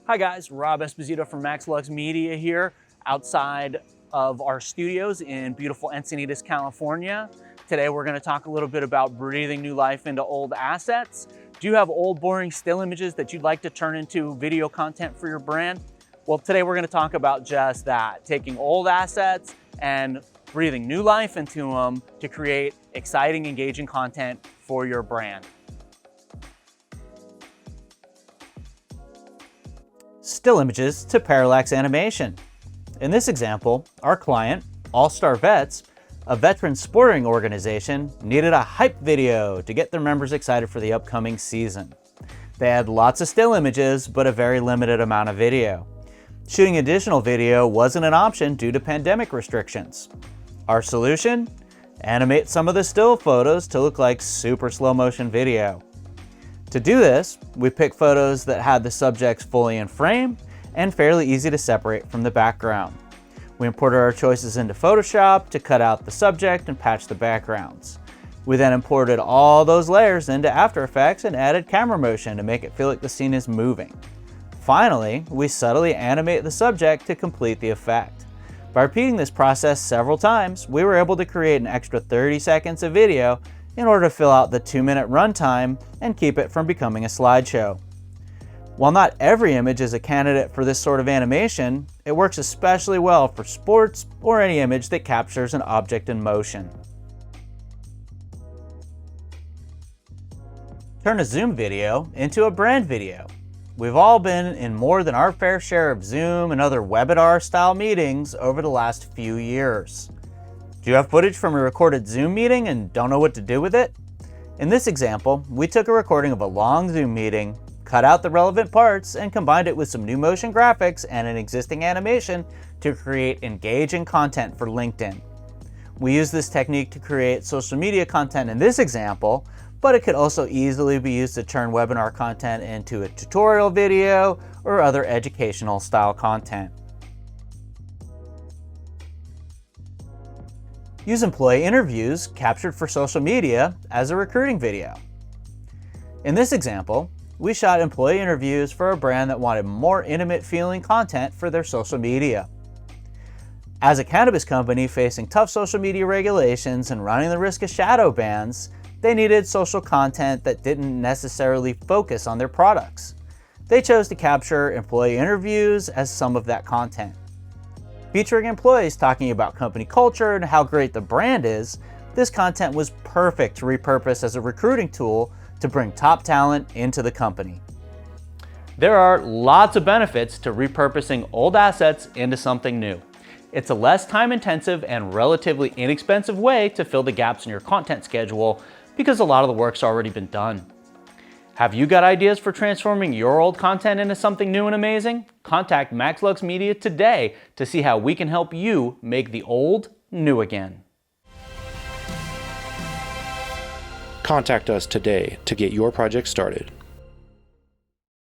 Hi guys, Rob Esposito from Maxlux Media here, outside of our studios in beautiful Encinitas, California. Today we're going to talk a little bit about breathing new life into old assets. Do you have old boring still images that you'd like to turn into video content for your brand? Well, today we're going to talk about just that, taking old assets and breathing new life into them to create exciting, engaging content for your brand. Still images to Parallax Animation. In this example, our client, All Star Vets, a veteran sporting organization, needed a hype video to get their members excited for the upcoming season. They had lots of still images, but a very limited amount of video. Shooting additional video wasn't an option due to pandemic restrictions. Our solution? Animate some of the still photos to look like super slow motion video. To do this, we picked photos that had the subjects fully in frame and fairly easy to separate from the background. We imported our choices into Photoshop to cut out the subject and patch the backgrounds. We then imported all those layers into After Effects and added camera motion to make it feel like the scene is moving. Finally, we subtly animate the subject to complete the effect. By repeating this process several times, we were able to create an extra 30 seconds of video in order to fill out the 2-minute runtime and keep it from becoming a slideshow. While not every image is a candidate for this sort of animation, it works especially well for sports or any image that captures an object in motion. Turn a Zoom video into a brand video. We've all been in more than our fair share of Zoom and other webinar-style meetings over the last few years. Do you have footage from a recorded Zoom meeting and don't know what to do with it? In this example, we took a recording of a long Zoom meeting, cut out the relevant parts, and combined it with some new motion graphics and an existing animation to create engaging content for LinkedIn. We use this technique to create social media content in this example, but it could also easily be used to turn webinar content into a tutorial video or other educational style content. Use employee interviews captured for social media as a recruiting video. In this example, we shot employee interviews for a brand that wanted more intimate feeling content for their social media. As a cannabis company facing tough social media regulations and running the risk of shadow bans, they needed social content that didn't necessarily focus on their products. They chose to capture employee interviews as some of that content. Featuring employees talking about company culture and how great the brand is, this content was perfect to repurpose as a recruiting tool to bring top talent into the company. There are lots of benefits to repurposing old assets into something new. It's a less time-intensive and relatively inexpensive way to fill the gaps in your content schedule because a lot of the work's already been done. Have you got ideas for transforming your old content into something new and amazing? Contact Maxlux Media today to see how we can help you make the old new again. Contact us today to get your project started.